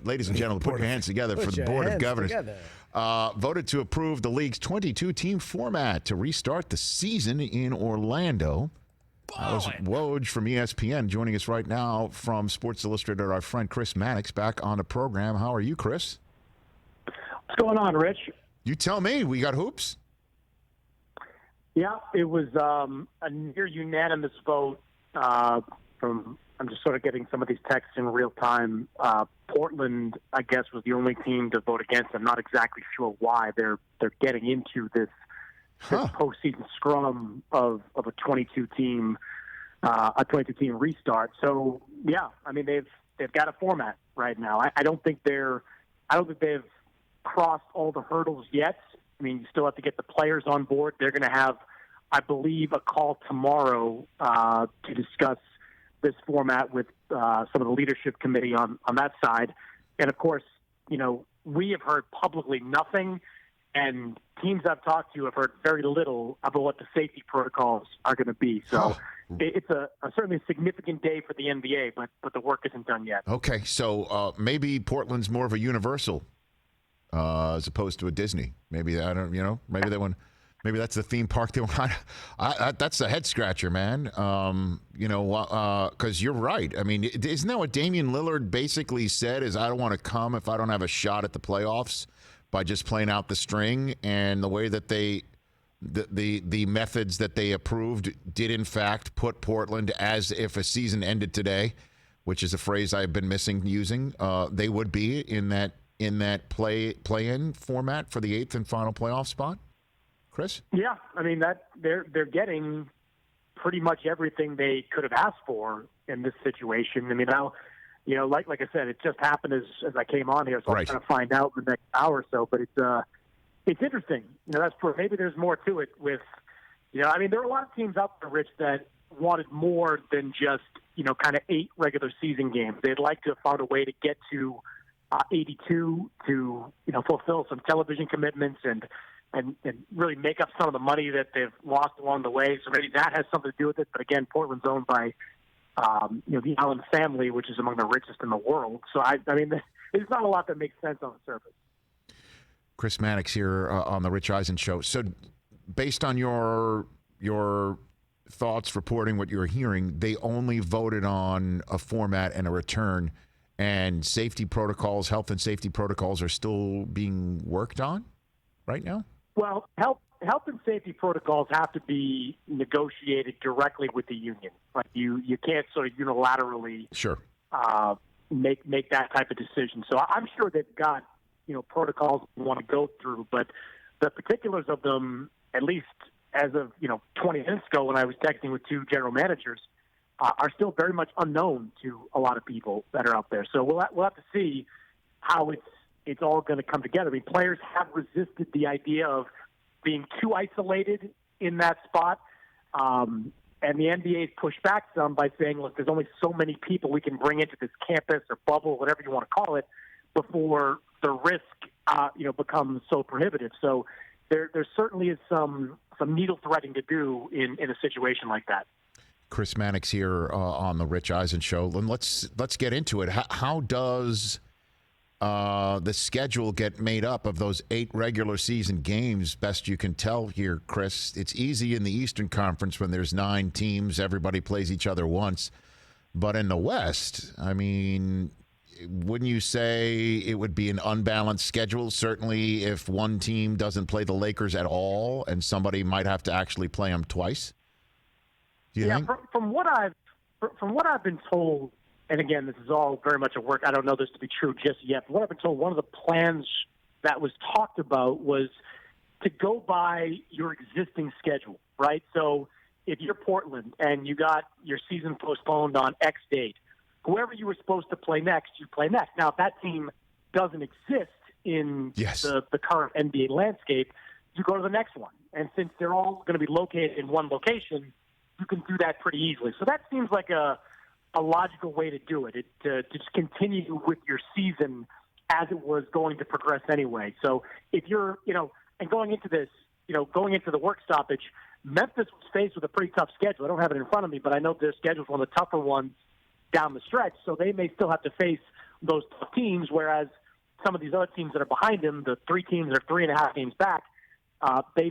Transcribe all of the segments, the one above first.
Ladies and gentlemen, put your hands together for the Board of Governors. Voted to approve the league's 22-team format to restart the season in Orlando. That was Woj from ESPN joining us right now from Sports Illustrated, our friend Chris Mannix back on the program. How are you, Chris? What's going on, Rich? You tell me. We got hoops? Yeah, it was a near unanimous vote from, I'm just sort of getting some of these texts in real time. Portland, I guess, was the only team to vote against. I'm not exactly sure why. They're getting into this postseason scrum of a 22-team restart. So yeah, I mean they've got a format right now. I don't think they've crossed all the hurdles yet. I mean, you still have to get the players on board. They're going to have, I believe, a call tomorrow to discuss this format with some of the leadership committee on that side. And, of course, we have heard publicly nothing, and teams I've talked to have heard very little about what the safety protocols are going to be. So it's certainly a significant day for the NBA, but the work isn't done yet. Okay, so maybe Portland's more of a universal as opposed to a Disney. Maybe maybe that one. Maybe that's the theme park they want. That's a head scratcher, man. Because you're right. I mean, isn't that what Damian Lillard basically said? Is I don't want to come if I don't have a shot at the playoffs by just playing out the string. And the way that the methods that they approved did in fact put Portland as if a season ended today, which is a phrase I've been missing using. They would be in that play-in format for the 8th and final playoff spot. Chris? Yeah, I mean that they're getting pretty much everything they could have asked for in this situation. I mean, now, like I said, it just happened as I came on here, so I'm trying to find out in the next hour or so. But it's interesting. That's true. Maybe there's more to it. With I mean, there are a lot of teams out there, Rich, that wanted more than just kind of 8 regular season games. They'd like to have found a way to get to 82 to fulfill some television commitments and really make up some of the money that they've lost along the way. So maybe that has something to do with it. But again, Portland's owned by, the Allen family, which is among the richest in the world. So I mean, there's not a lot that makes sense on the surface. Chris Mannix here on the Rich Eisen Show. So based on your thoughts reporting what you're hearing, they only voted on a format and a return, and safety protocols, health and safety protocols are still being worked on right now? Well, health and safety protocols have to be negotiated directly with the union. Like you can't sort of unilaterally make that type of decision. So I'm sure they've got protocols they want to go through, but the particulars of them, at least as of 20 minutes ago when I was texting with 2 general managers, are still very much unknown to a lot of people that are out there. So we'll have to see how it's all going to come together. I mean, players have resisted the idea of being too isolated in that spot. And the NBA's pushed back some by saying, look, there's only so many people we can bring into this campus or bubble, whatever you want to call it, before the risk, becomes so prohibitive. So there certainly is some needle threading to do in a situation like that. Chris Mannix here on the Rich Eisen Show. And let's get into it. How does the schedule get made up of those 8 regular season games, best you can tell here, Chris? It's easy in the Eastern Conference when there's 9 teams, everybody plays each other once. But in the West, I mean, wouldn't you say it would be an unbalanced schedule? Certainly if one team doesn't play the Lakers at all and somebody might have to actually play them twice. Do you think? From what I've been told, and again, this is all very much a work. I don't know this to be true just yet. But what I've been told, one of the plans that was talked about was to go by your existing schedule, right? So if you're Portland and you got your season postponed on X date, whoever you were supposed to play next, you play next. Now, if that team doesn't exist in the current NBA landscape, you go to the next one. And since they're all going to be located in one location, you can do that pretty easily. So that seems like a logical way to do it, to just continue with your season as it was going to progress anyway. So if you're, and going into this, going into the work stoppage, Memphis was faced with a pretty tough schedule. I don't have it in front of me, but I know their schedule is one of the tougher ones down the stretch, so they may still have to face those tough teams, whereas some of these other teams that are behind him, the 3 teams that are 3.5 games back, they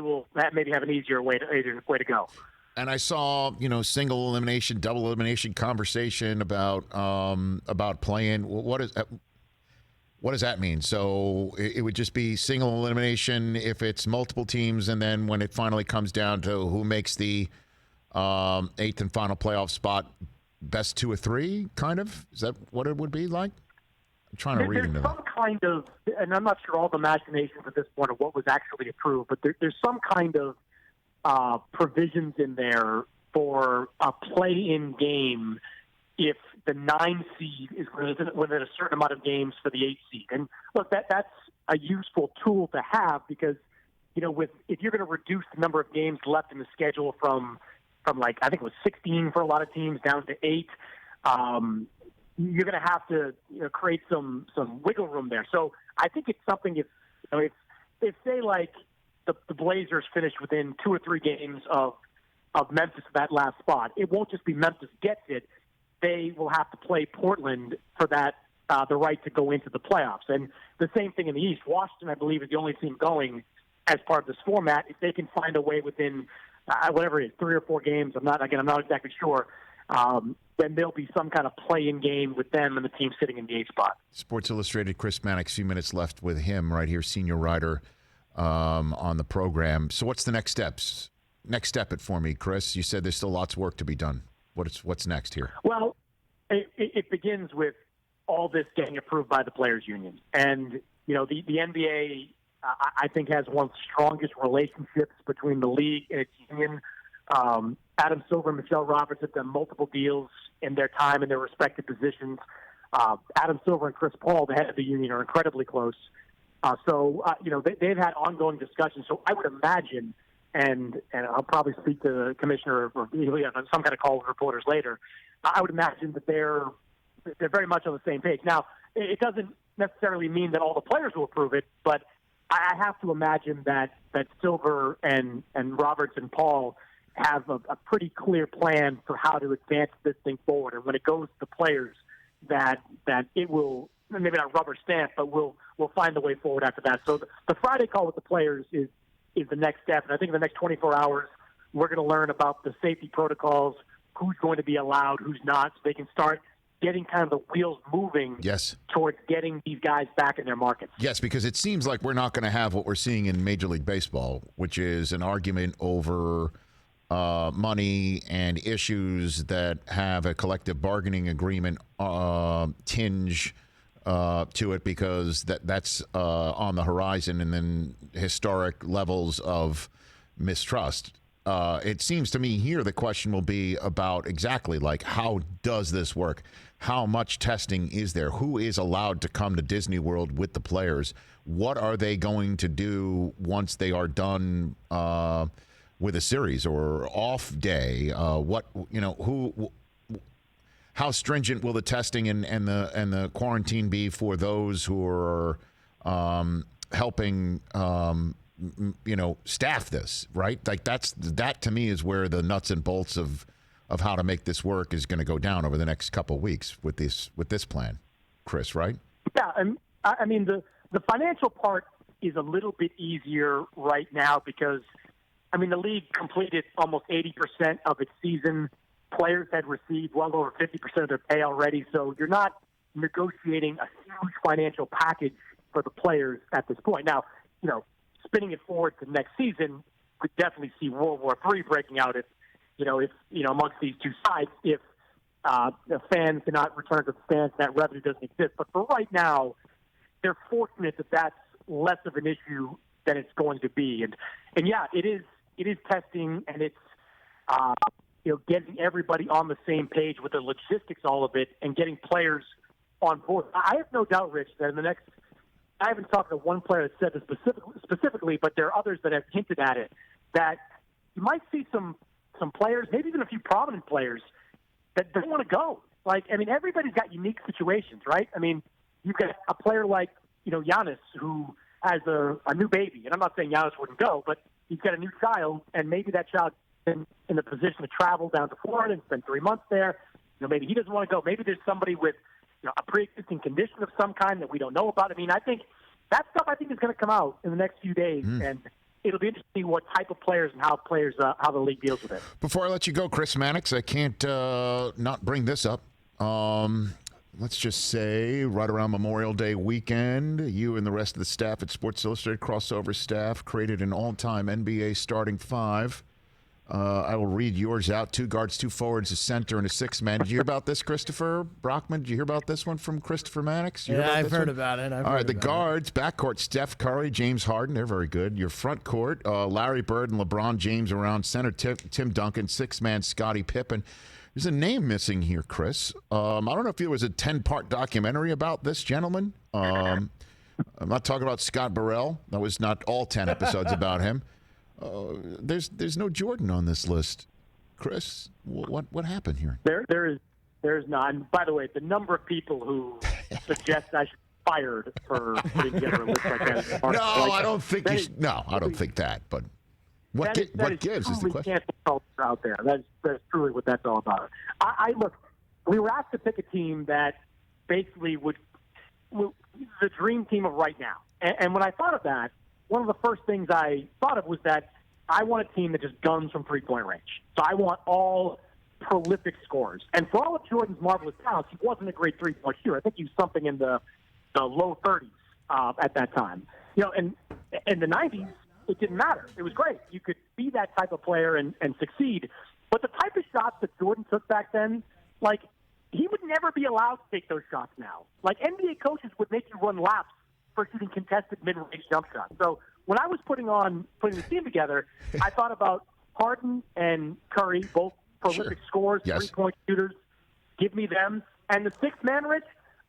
will maybe have an easier way to go. And I saw, single elimination, double elimination conversation about playing. What does that mean? So it would just be single elimination if it's multiple teams, and then when it finally comes down to who makes the 8th and final playoff spot, best 2 or 3, kind of? Is that what it would be like? I'm trying to read into that. There's some kind of, and I'm not sure all the machinations at this point of what was actually approved, but there's some kind of provisions in there for a play-in game if the 9 seed is within a certain amount of games for the 8 seed. And look, that's a useful tool to have because, if you're going to reduce the number of games left in the schedule from like, I think it was 16 for a lot of teams down to 8, you're going to have to create some wiggle room there. So I think it's something if say like the Blazers finish within 2 or 3 games of Memphis for that last spot, it won't just be Memphis gets it. They will have to play Portland for that the right to go into the playoffs. And the same thing in the East. Washington, I believe, is the only team going as part of this format. If they can find a way within whatever it is, 3 or 4 games, I'm not exactly sure, then there'll be some kind of play-in game with them and the team sitting in the 8th spot. Sports Illustrated, Chris Mannix, few minutes left with him right here, senior writer on the program. So what's the next steps? Next step it for me, Chris. You said there's still lots of work to be done. What's next here? Well, it begins with all this getting approved by the Players Union. And, the NBA, I think, has one of the strongest relationships between the league and its union. Adam Silver and Michelle Roberts have done multiple deals in their time in their respective positions. Adam Silver and Chris Paul, the head of the union, are incredibly close. So they've had ongoing discussions. So I would imagine, and I'll probably speak to the commissioner or some kind of call with reporters later, I would imagine that they're very much on the same page. Now, it doesn't necessarily mean that all the players will approve it, but I have to imagine that Silver and Roberts and Paul have a pretty clear plan for how to advance this thing forward. And when it goes to the players, that it will, maybe not rubber stamp, but we'll find a way forward after that. So the Friday call with the players is the next step. And I think in the next 24 hours, we're going to learn about the safety protocols, who's going to be allowed, who's not, so they can start getting kind of the wheels moving towards getting these guys back in their markets. Yes, because it seems like we're not going to have what we're seeing in Major League Baseball, which is an argument over money and issues that have a collective bargaining agreement tinge to it, because that's on the horizon, and then historic levels of mistrust. It seems to me here the question will be about exactly like, how does this work? How much testing is there? Who is allowed to come to Disney World with the players? What are they going to do once they are done with a series or off day? How stringent will the testing and the quarantine be for those who are helping staff this, right? Like that to me is where the nuts and bolts of how to make this work is going to go down over the next couple of weeks with this plan, Chris, right? Yeah, and I mean the financial part is a little bit easier right now because the league completed almost 80% of its season. Players had received well over 50% of their pay already, so you're not negotiating a huge financial package for the players at this point. Now, spinning it forward to next season, we could definitely see World War III breaking out if amongst these two sides, if the fans cannot return to the stands, that revenue doesn't exist. But for right now, they're fortunate that that's less of an issue than it's going to be. And yeah, it is testing, and it's getting everybody on the same page with the logistics, all of it, and getting players on board. I have no doubt, Rich, that in the next, I haven't talked to one player that said this specifically, but there are others that have hinted at it, that you might see some players, maybe even a few prominent players, that don't want to go. Everybody's got unique situations, right? You've got a player like, Giannis, who has a new baby, and I'm not saying Giannis wouldn't go, but he's got a new child, and maybe that child in the position to travel down to Florida and spend 3 months there. Maybe he doesn't want to go. Maybe there's somebody with a pre-existing condition of some kind that we don't know about. I mean, I think that stuff is going to come out in the next few days, and it'll be interesting to see what type of players and how the league deals with it. Before I let you go, Chris Mannix, I can't not bring this up. Let's just say right around Memorial Day weekend, you and the rest of the staff at Sports Illustrated crossover staff created an all-time NBA starting five. I will read yours out. 2 guards, 2 forwards, a center, and a 6th man. Did you hear about this, Christopher Brockman? Did you hear about this one from Christopher Mannix? I've heard about it. All right, the guards, backcourt, Steph Curry, James Harden. They're very good. Your front court, Larry Bird and LeBron James around center, Tim Duncan, 6th man, Scottie Pippen. There's a name missing here, Chris. I don't know if there was a 10-part documentary about this gentleman. I'm not talking about Scott Burrell. That was not all 10 episodes about him. There's no Jordan on this list, Chris. What happened here? There's not. And by the way, the number of people who suggest I should be fired for putting together a list like that. I don't think you should. No, I don't think that. But what gives is the question. Cancel culture out there. That's truly what that's all about. I look. We were asked to pick a team that basically would the dream team of right now. And when I thought of that, one of the first things I thought of was that I want a team that just guns from three-point range. So I want all prolific scorers. And for all of Jordan's marvelous talents, he wasn't a great three-point shooter. I think he was something in the low 30s at that time. And in the 90s, it didn't matter. It was great. You could be that type of player and succeed. But the type of shots that Jordan took back then, he would never be allowed to take those shots now. NBA coaches would make you run laps for shooting contested mid-range jump shots. So when I was putting the team together, I thought about Harden and Curry, both prolific scorers, three-point shooters. Give me them. And the 6th man, Rich,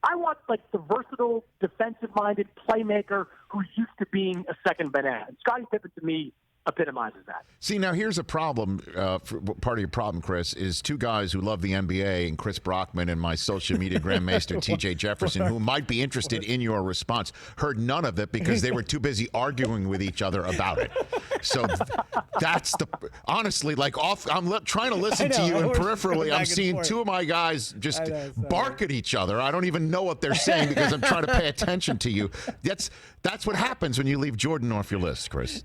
I want the versatile, defensive-minded playmaker who's used to being a second banana. And Scottie Pippen, to me, epitomizes that. See, now here's a problem. Part of your problem, Chris, is 2 guys who love the NBA, and Chris Brockman and my social media grandmaster, TJ Jefferson, who might be interested in your response, heard none of it because they were too busy arguing with each other about it. So that's honestly, I'm trying to listen to you, and peripherally, I'm seeing 2 of my guys just bark at each other. I don't even know what they're saying because I'm trying to pay attention to you. That's what happens when you leave Jordan off your list, Chris.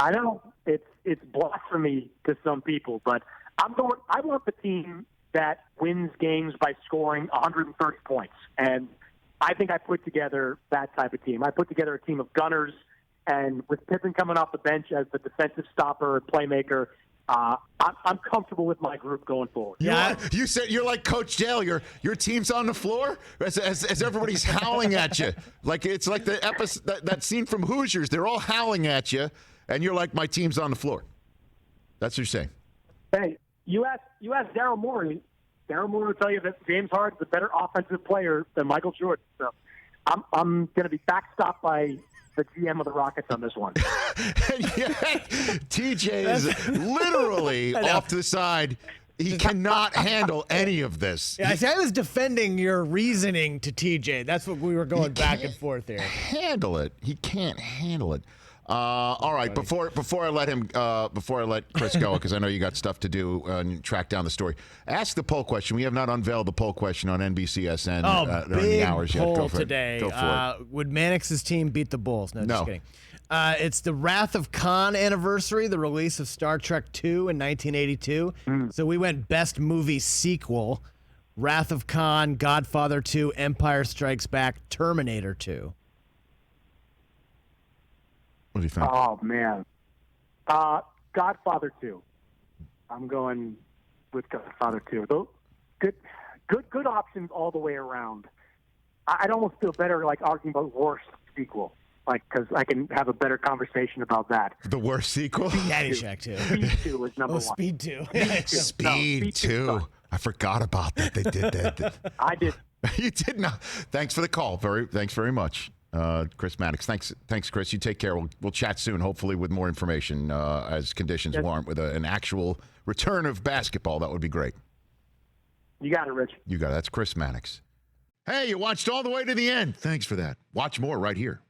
I know it's blasphemy to some people, but I want the team that wins games by scoring 130 points, and I think I put together that type of team. I put together a team of gunners, and with Pippen coming off the bench as the defensive stopper and playmaker, I'm comfortable with my group going forward. Yeah, you said you're like Coach Dale. Your team's on the floor as everybody's howling at you. It's like the episode that scene from Hoosiers. They're all howling at you. And you're like, my team's on the floor. That's what you're saying. Hey, you ask Daryl Morey. Daryl Morey will tell you that James Harden's a better offensive player than Michael Jordan. So I'm going to be backstopped by the GM of the Rockets on this one. TJ is literally off to the side. He cannot handle any of this. Yeah, I was defending your reasoning to TJ. That's what we were going back and forth here. Handle it. He can't handle it. All right. Before I let Chris go, because I know you got stuff to do and track down the story. Ask the poll question. We have not unveiled the poll question on NBCSN during the hours yet. Go for today. Go for it. Would Mannix's team beat the Bulls? No, just kidding. It's the Wrath of Khan anniversary, the release of Star Trek II in 1982. So we went best movie sequel: Wrath of Khan, Godfather 2, Empire Strikes Back, Terminator 2. What do you think? Oh, man. Godfather 2. I'm going with Godfather 2. Good options all the way around. I'd almost feel better arguing about worst sequel, because I can have a better conversation about that. The worst sequel? Caddyshack 2. Speed 2 is number one. Speed 2. Speed 2. I forgot about that. They did that. I did. You did not. Thanks for the call. Thanks very much. Chris Mannix. Thanks, Chris. You take care. We'll chat soon, hopefully with more information as conditions warrant, with an actual return of basketball. That would be great. You got it, Rich. You got it. That's Chris Mannix. Hey, you watched all the way to the end. Thanks for that. Watch more right here.